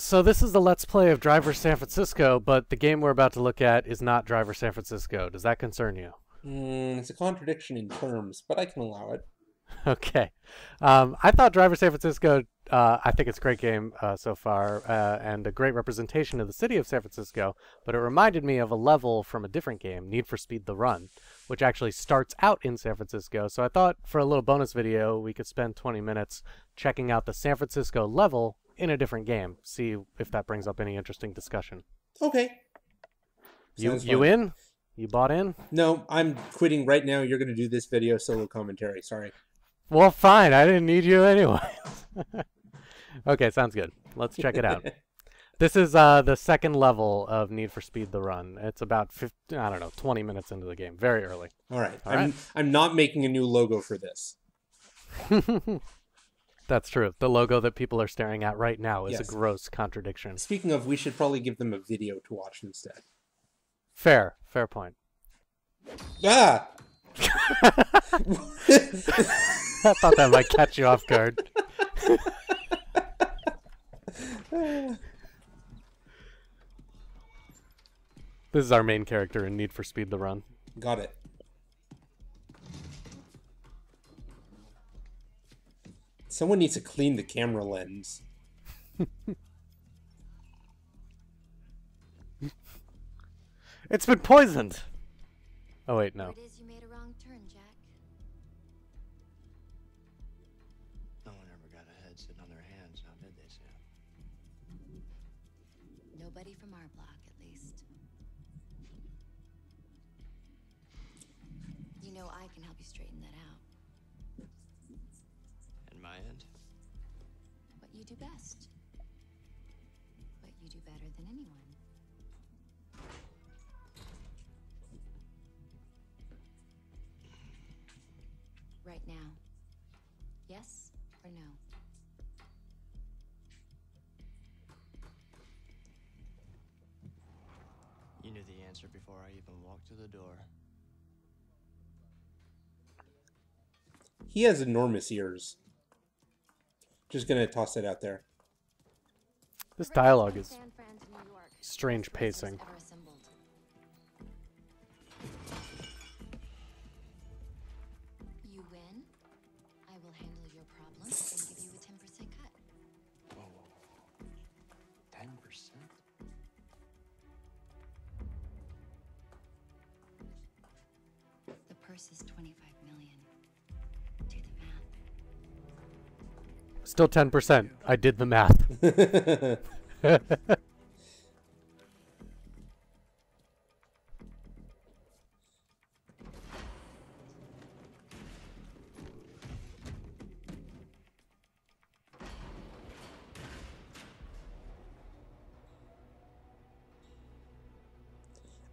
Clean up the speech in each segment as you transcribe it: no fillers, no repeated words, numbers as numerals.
So this is the Let's Play of Driver San Francisco, but the game we're about to look at is not Driver San Francisco. Does that concern you? It's a contradiction in terms, but I can allow it. Okay. I thought Driver San Francisco, I think it's a great game so far, and a great representation of the city of San Francisco, but it reminded me of a level from a different game, Need for Speed The Run, which actually starts out in San Francisco. So I thought for a little bonus video, we could spend 20 minutes checking out the San Francisco level in a different game, see if that brings up any interesting discussion. Okay. You in? You bought in? No, I'm quitting right now. You're going to do this video solo commentary. Sorry. Well, fine. I didn't need you anyway. Okay, sounds good. Let's check it out. This is the second level of Need for Speed The Run. It's about 20 minutes into the game. Very early. All right. All right. I'm not making a new logo for this. That's true. The logo that people are staring at right now is Yes. a gross contradiction. Speaking of, we should probably give them a video to watch instead. Fair point. Ah! I thought that might catch you off guard. This is our main character in Need for Speed The Run. Got it. Someone needs to clean the camera lens. It's been poisoned! Oh wait, no. It is you made a wrong turn, Jack. No one ever got ahead sitting on their hands, now did they, Sam? Nobody from our block, at least. You know I can help you straighten that out. And my end? What you do best. What you do better than anyone. Right now. Yes or no? You knew the answer before I even walked to the door. He has enormous ears. Just gonna toss it out there. This dialogue is strange pacing. You win. I will handle your problems and give you a 10% cut. Whoa, 10%? The purse is 25 million. Do the math. Still 10%. I did the math. I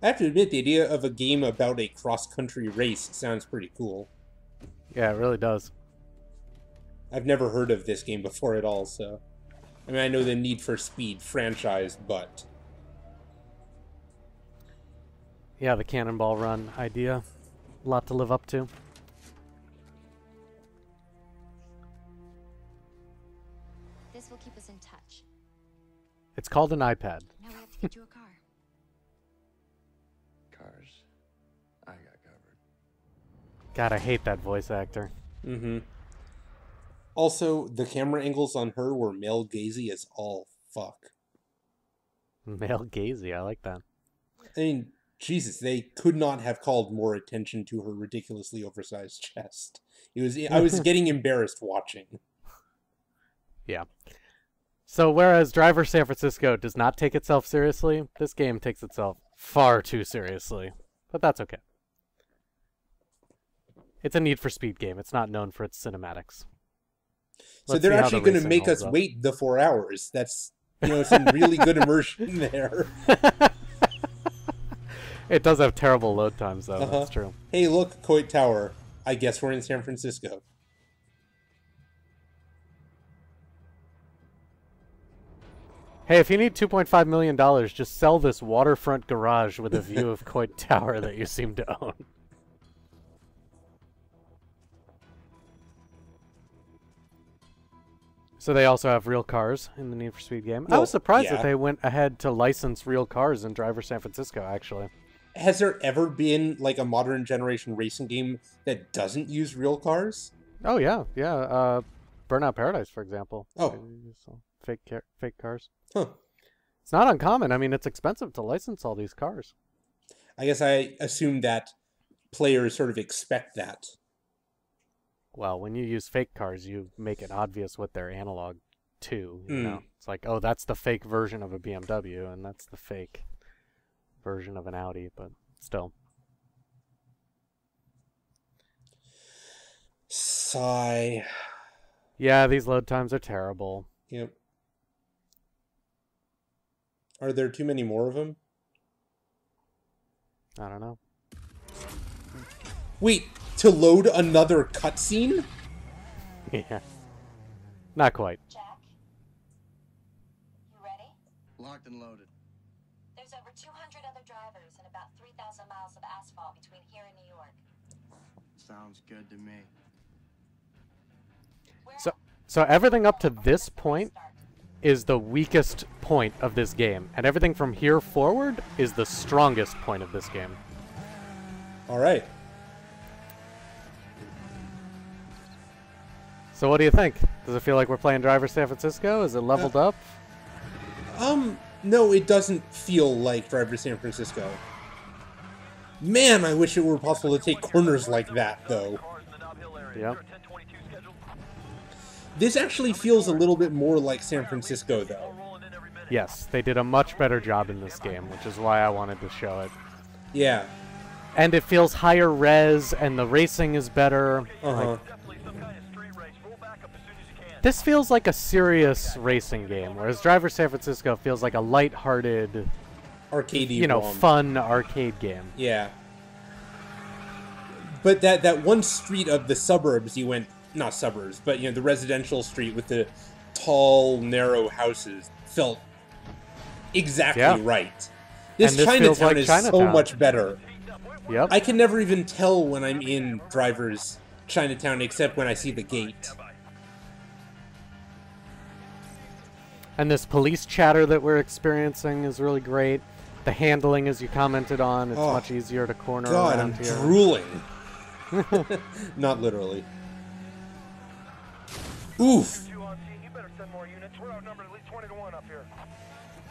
have to admit, the idea of a game about a cross-country race sounds pretty cool. Yeah, it really does. I've never heard of this game before at all, so... I mean, I know the Need for Speed franchise, but... Yeah, the Cannonball Run idea. A lot to live up to. This will keep us in touch. It's called an iPad. Now we have to get you a car. Cars. I got covered. God, I hate that voice actor. Mm-hmm. Also, the camera angles on her were male-gazy as all fuck. Male gazy, I like that. I mean, Jesus, they could not have called more attention to her ridiculously oversized chest. I was getting embarrassed watching. Yeah. So whereas Driver San Francisco does not take itself seriously, this game takes itself far too seriously. But that's okay. It's a Need for Speed game. It's not known for its cinematics. So Let's they're see how actually the going to racing make us holds up. wait the 4 hours. That's, some really good immersion there. It does have terrible load times, though. That's true. Hey, look, Coit Tower. I guess we're in San Francisco. Hey, if you need $2.5 million, just sell this waterfront garage with a view of Coit Tower that you seem to own. So they also have real cars in the Need for Speed game. I was surprised that yeah. they went ahead to license real cars in Driver San Francisco, actually. Has there ever been like a modern generation racing game that doesn't use real cars? Oh, yeah. Yeah. Burnout Paradise, for example. Oh. They use some fake cars. Huh. It's not uncommon. I mean, it's expensive to license all these cars. I guess I assume that players sort of expect that. Well, when you use fake cars, you make it obvious what they're analog to. You know, it's like, oh, that's the fake version of a BMW, and that's the fake version of an Audi. But still, Sigh. yeah, these load times are terrible. Yep. Are there too many more of them? I don't know. Wait, to load another cutscene? Yeah, not quite. Jack? You ready? Locked and loaded. There's over 200 other drivers and about 3,000 miles of asphalt between here and New York. Sounds good to me. So everything up to this point is the weakest point of this game, and everything from here forward is the strongest point of this game. All right. So what do you think? Does it feel like we're playing Driver San Francisco? Is it leveled up? No, it doesn't feel like Driver San Francisco. Man, I wish it were possible to take corners like that, though. Yep. This actually feels a little bit more like San Francisco, though. Yes, they did a much better job in this game, which is why I wanted to show it. Yeah. And it feels higher res, and the racing is better. Uh-huh. This feels like a serious racing game, whereas Driver San Francisco feels like a lighthearted, Arcadey ROM. fun arcade game. Yeah. But that one street of the suburbs you went, not suburbs, but the residential street with the tall, narrow houses felt exactly right. This And this feels Chinatown like is so Chinatown. much better. Yep. I can never even tell when I'm in Driver's Chinatown except when I see the gate. And this police chatter that we're experiencing is really great. The handling, as you commented on, it's much easier to corner God, around I'm here. drooling. Not literally. Oof.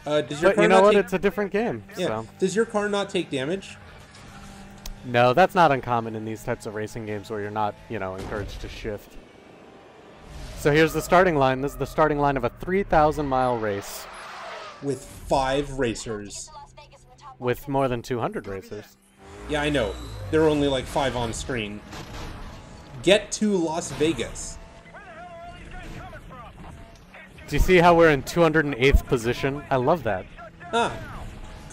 Does your But car you know not what? take... It's a different game. Yeah. So. Does your car not take damage? No, that's not uncommon in these types of racing games where you're not, encouraged to shift. So here's the starting line. This is the starting line of a 3,000-mile race With 5 racers. with more than 200 racers. Yeah, I know. There are only like 5 on screen. Get to Las Vegas. Do you see how we're in 208th position? I love that. Ah,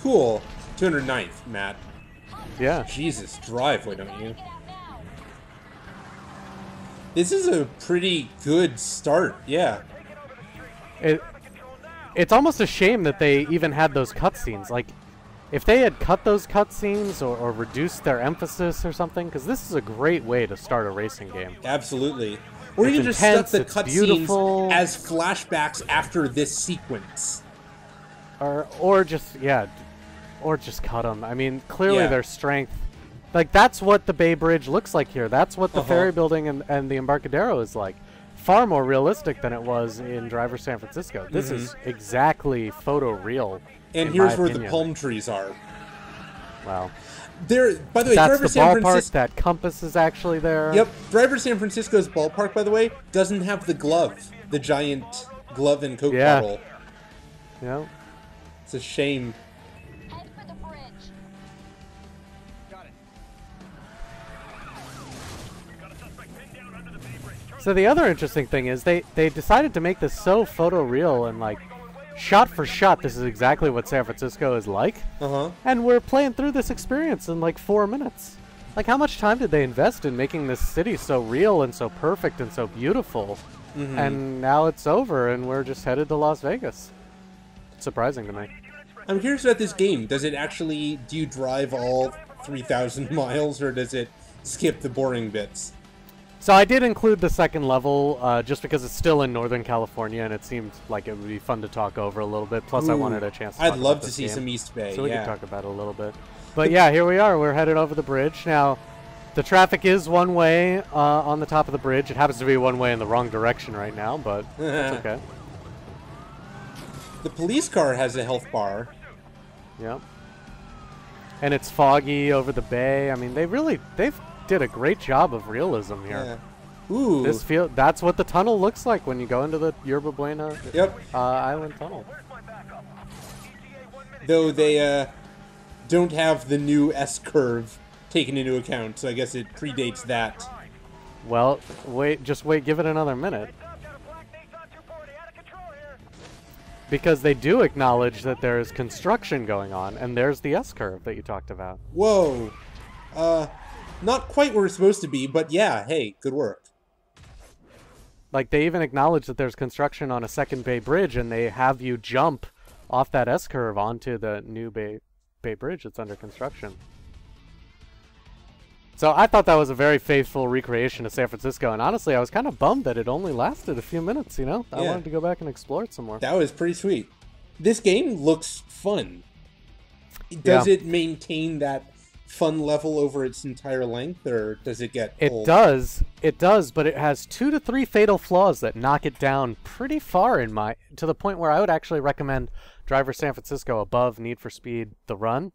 cool. 209th, Matt. Yeah. Jesus, drive, why don't you? This is a pretty good start, yeah. It's almost a shame that they even had those cutscenes. Like, if they had cut those cutscenes or reduced their emphasis or something, because this is a great way to start a racing game. Absolutely. Or It's even just stuff intense, the it's cutscenes beautiful. as flashbacks after this sequence. Or just cut them. I mean, clearly Yeah. their strength. Like, that's what the Bay Bridge looks like here. That's what the ferry building and the Embarcadero is like. Far more realistic than it was in Driver San Francisco. This is exactly photoreal. And in here's my where opinion. the palm trees are. Wow. There, by the way, That's Driver the San ballpark. Francisco. That compass is actually there. Yep, Driver San Francisco's ballpark, by the way, doesn't have the glove, the giant glove and Coke Yeah. bottle. Yeah. It's a shame. Head for the bridge. So the other interesting thing is they decided to make this so photoreal and like shot for shot. This is exactly what San Francisco is like. And we're playing through this experience in like 4 minutes. Like, how much time did they invest in making this city so real and so perfect and so beautiful? And now it's over, and we're just headed to Las Vegas. It's surprising to me. I'm curious about this game. Does it actually, do you drive all 3,000 miles, or does it skip the boring bits? So I did include the second level just because it's still in Northern California, and it seemed like it would be fun to talk over a little bit. Plus, I wanted a chance to talk I'd love about to this see game, some East Bay. so we yeah. can talk about it a little bit. But yeah, here we are. We're headed over the bridge. Now, the traffic is one way on the top of the bridge. It happens to be one way in the wrong direction right now, but that's okay. The police car has a health bar. Yep. And it's foggy over the bay. I mean, they've did a great job of realism here. Yeah. Ooh. That's what the tunnel looks like when you go into the Yerba Buena Island tunnel. Though they don't have the new S-curve taken into account, so I guess it predates that. Well, just wait, give it another minute. Because they do acknowledge that there is construction going on, and there's the S-curve that you talked about. Whoa. Not quite where it's supposed to be, but yeah, hey, good work. Like, they even acknowledge that there's construction on a Second Bay Bridge, and they have you jump off that S-curve onto the new Bay Bridge that's under construction. So I thought that was a very faithful recreation of San Francisco, and honestly, I was kind of bummed that it only lasted a few minutes, you know? I wanted to go back and explore it some more. That was pretty sweet. This game looks fun. Does it maintain that fun level over its entire length, or does it get old? It does, but it has 2 to 3 fatal flaws that knock it down pretty far to the point where I would actually recommend Driver San Francisco above Need for Speed The Run.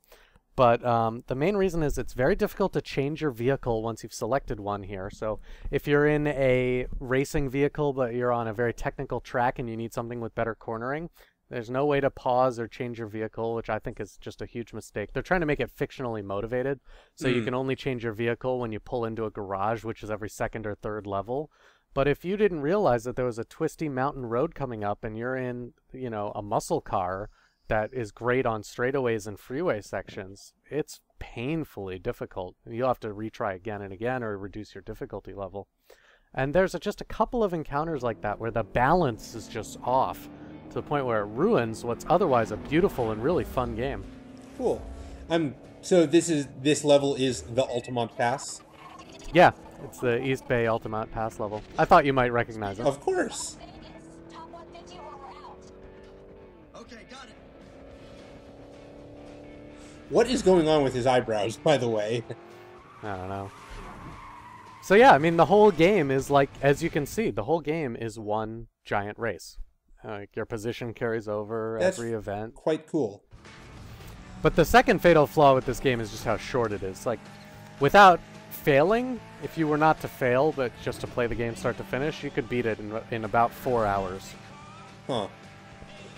But the main reason is it's very difficult to change your vehicle once you've selected one here. So if you're in a racing vehicle, but you're on a very technical track and you need something with better cornering, there's no way to pause or change your vehicle, which I think is just a huge mistake. They're trying to make it fictionally motivated, so you can only change your vehicle when you pull into a garage, which is every second or third level. But if you didn't realize that there was a twisty mountain road coming up and you're in, you know, a muscle car that is great on straightaways and freeway sections, it's painfully difficult. You'll have to retry again and again or reduce your difficulty level. And there's just a couple of encounters like that where the balance is just off, to the point where it ruins what's otherwise a beautiful and really fun game. Cool. So this level is the Altamont Pass? Yeah, it's the East Bay Altamont Pass level. I thought you might recognize it. Of course. Okay, got it. What is going on with his eyebrows, by the way? I don't know. So yeah, I mean, the whole game is like, as you can see, the whole game is one giant race. Like, your position carries over every event. Quite cool. But the second fatal flaw with this game is just how short it is. Like, without failing, if you were not to fail, but just to play the game start to finish, you could beat it in about 4 hours. Huh.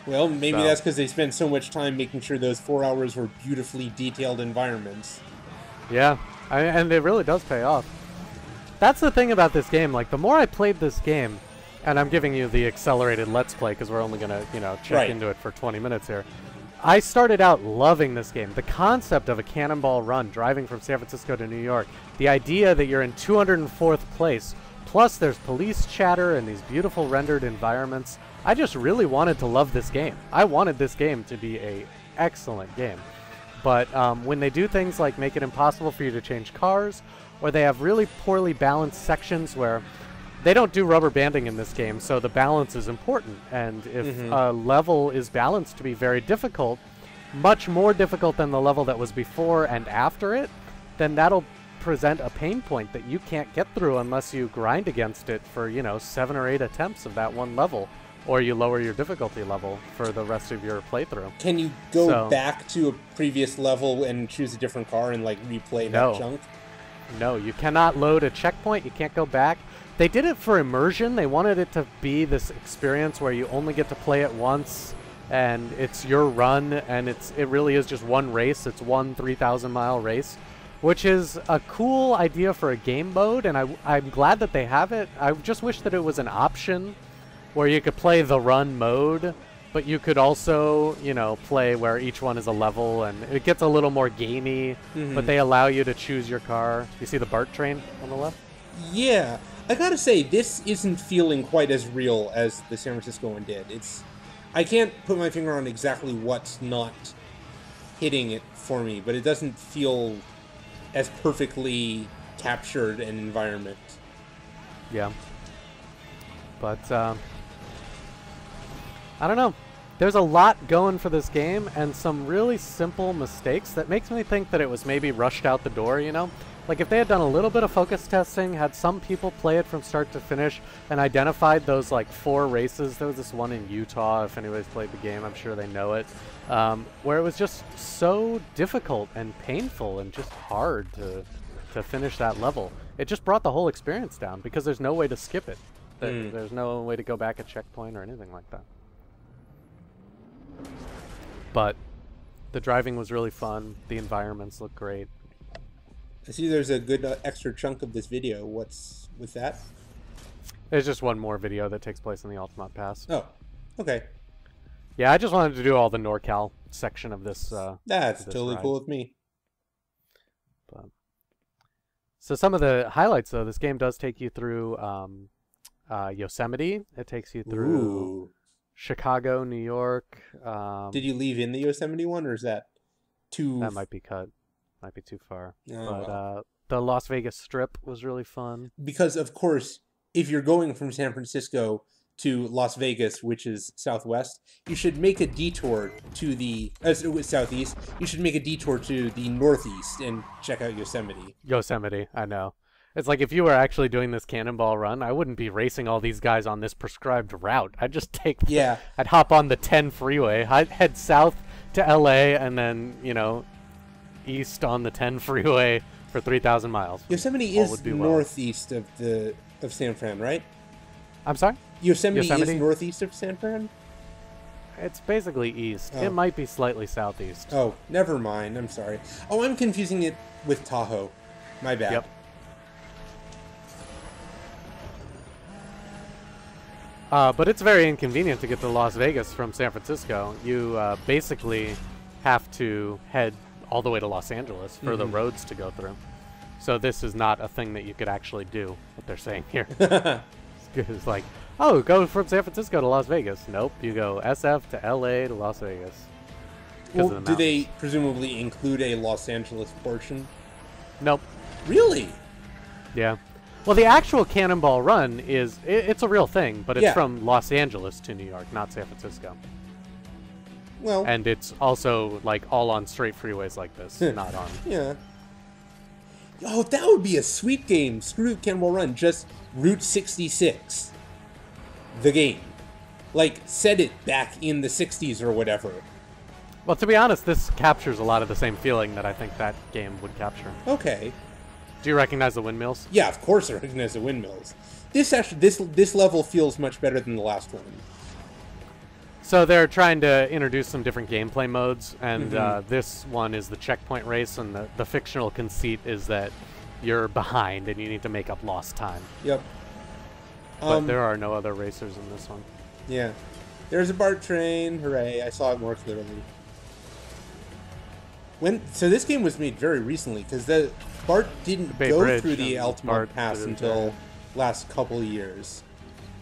Well, maybe that's because they spent so much time making sure those 4 hours were beautifully detailed environments. Yeah, and it really does pay off. That's the thing about this game. Like, the more I played this game, and I'm giving you the accelerated Let's Play because we're only going to, you know, check into it for 20 minutes here. I started out loving this game. The concept of a cannonball run driving from San Francisco to New York, the idea that you're in 204th place, plus there's police chatter and these beautiful rendered environments. I just really wanted to love this game. I wanted this game to be an excellent game. But when they do things like make it impossible for you to change cars, or they have really poorly balanced sections where they don't do rubber banding in this game, so the balance is important. And if a level is balanced to be very difficult, much more difficult than the level that was before and after it, then that'll present a pain point that you can't get through unless you grind against it for, you know, 7 or 8 attempts of that one level, or you lower your difficulty level for the rest of your playthrough. Can you go back to a previous level and choose a different car and, like, replay that chunk? No, you cannot load a checkpoint. You can't go back. They did it for immersion. They wanted it to be this experience where you only get to play it once, and it's your run, and it really is just one race. It's one 3,000-mile race, which is a cool idea for a game mode, and I'm glad that they have it. I just wish that it was an option where you could play the run mode, but you could also, you know, play where each one is a level, and it gets a little more gamey, but they allow you to choose your car. You see the BART train on the left? Yeah. I gotta say, this isn't feeling quite as real as the San Francisco one did. I can't put my finger on exactly what's not hitting it for me, but it doesn't feel as perfectly captured an environment. Yeah. But, I don't know. There's a lot going for this game, and some really simple mistakes that makes me think that it was maybe rushed out the door, you know? Like, if they had done a little bit of focus testing, had some people play it from start to finish, and identified those, like, 4 races. There was this one in Utah, if anybody's played the game, I'm sure they know it, where it was just so difficult and painful and just hard to finish that level. It just brought the whole experience down, because there's no way to skip it. There's no way to go back a checkpoint or anything like that. But the driving was really fun. The environments look great. I see there's a good extra chunk of this video. What's with that? There's just one more video that takes place in the Altamont Pass. Oh, okay. Yeah, I just wanted to do all the NorCal section of this. That's this totally ride. cool with me. But, so some of the highlights, though, this game does take you through Yosemite. It takes you through Ooh. Chicago, New York. Did you leave in the Yosemite one, or is that too... That might be cut. Might be too far. Oh, But well. the Las Vegas Strip was really fun. Because, of course, if you're going from San Francisco to Las Vegas, which is southwest, you should make a detour to the... southeast. You should make a detour to the northeast and check out Yosemite. Yosemite, I know. It's like if you were actually doing this cannonball run, I wouldn't be racing all these guys on this prescribed route. I'd just take... Yeah. I'd hop on the 10 freeway, I'd head south to LA, and then, you know, east on the 10 freeway for 3,000 miles. Yosemite All is would be well. northeast of San Fran, right? I'm sorry? Yosemite Yosemite? is northeast of San Fran? It's basically east. Oh. It might be slightly southeast. Oh, never mind. I'm sorry. Oh, I'm confusing it with Tahoe. My bad. Yep. But it's very inconvenient to get to Las Vegas from San Francisco. You basically have to head all the way to Los Angeles for the roads to go through. So this is not a thing that you could actually do, what they're saying here. It's like, oh, go from San Francisco to Las Vegas. Nope, you go SF to LA to Las Vegas. Well, do they presumably include a Los Angeles portion? Nope. Really? Yeah. Well, the actual Cannonball Run is, it's a real thing, but it's Yeah. from Los Angeles to New York, not San Francisco. Well, And it's also, like, all on straight freeways like this, not on... yeah. Oh, that would be a sweet game. Screw Cannonball Run. Just Route 66. The game. Like, set it back in the 60s or whatever. Well, to be honest, this captures a lot of the same feeling that I think that game would capture. Okay. Do you recognize the windmills? Yeah, of course I recognize the windmills. This level feels much better than the last one. So they're trying to introduce some different gameplay modes, and this one is the checkpoint race, and the fictional conceit is that you're behind and you need to make up lost time. Yep. But there are no other racers in this one. Yeah. There's a BART train. Hooray. I saw it more clearly. So this game was made very recently, because the BART didn't Bay go Bridge through the and Altamont BART Pass did it until there. last couple of years.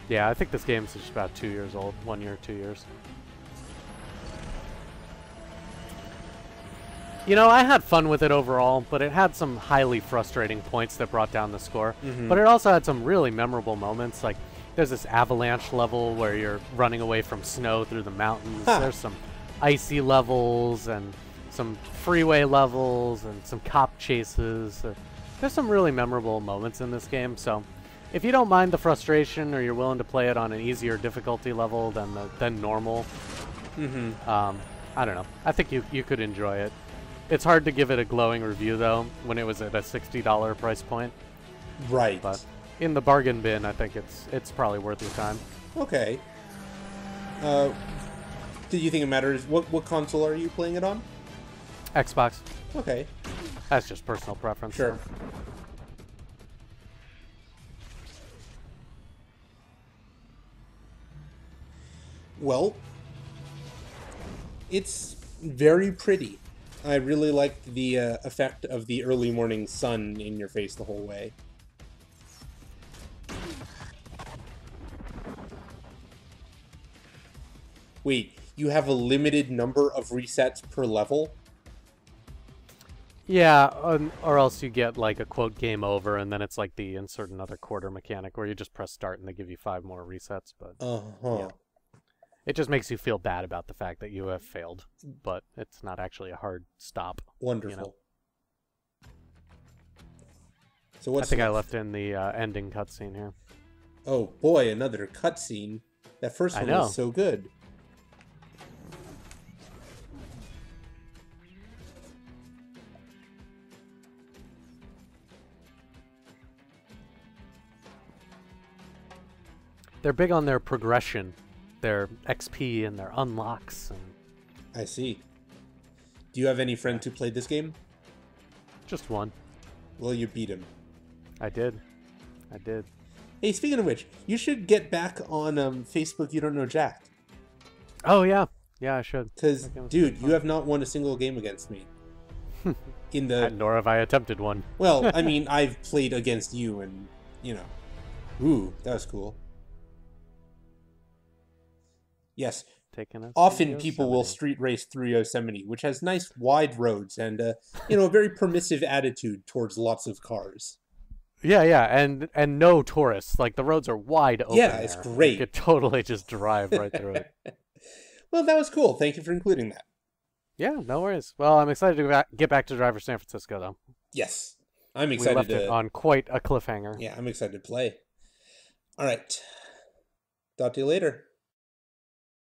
Yeah, I think this game's just about 2 years old. 1 year, 2 years. You know, I had fun with it overall, but it had some highly frustrating points that brought down the score. But it also had some really memorable moments. Like, there's this avalanche level where you're running away from snow through the mountains. Huh. There's some icy levels and some freeway levels and some cop chases. There's some really memorable moments in this game. So, if you don't mind the frustration, or you're willing to play it on an easier difficulty level than normal, I don't know. I think you could enjoy it. It's hard to give it a glowing review, though, when it was at a $60 price point. Right. But in the bargain bin, I think it's probably worth your time. Okay. Do you think it matters? What console are you playing it on? Xbox. Okay. That's just personal preference. Sure. so. Well, it's very pretty. I really liked the effect of the early morning sun in your face the whole way. Wait, you have a limited number of resets per level? Yeah, or else you get like a quote game over, and then it's like the insert another quarter mechanic where you just press start and they give you 5 more resets. But Uh-huh. yeah. It just makes you feel bad about the fact that you have failed, but it's not actually a hard stop. Wonderful. So I what's think I next? left in the ending cutscene here. Oh boy, another cutscene. That first I one know. was so good. They're big on their progression, their XP and their unlocks, and I see. Do you have any friends who played this game? just one. Well, you beat him. I did. Hey, speaking of which, you should get back on Facebook. You don't know Jack, Oh yeah, yeah, I should. because That game was dude, pretty you fun. have not won a single game against me. In the Nor have I attempted one. well, I mean, I've played against you, and you know, ooh, that was cool. Yes, Taking us. often people will street race through Yosemite, which has nice wide roads and a very permissive attitude towards lots of cars. Yeah, and no tourists. Like the roads are wide open. Yeah, it's there. great. You could totally just drive right through it. Well, that was cool. Thank you for including that. Yeah, no worries. Well, I'm excited to get back to Driver San Francisco, though. Yes, I'm We excited left to. it on quite a cliffhanger. Yeah, I'm excited to play. All right. Talk to you later.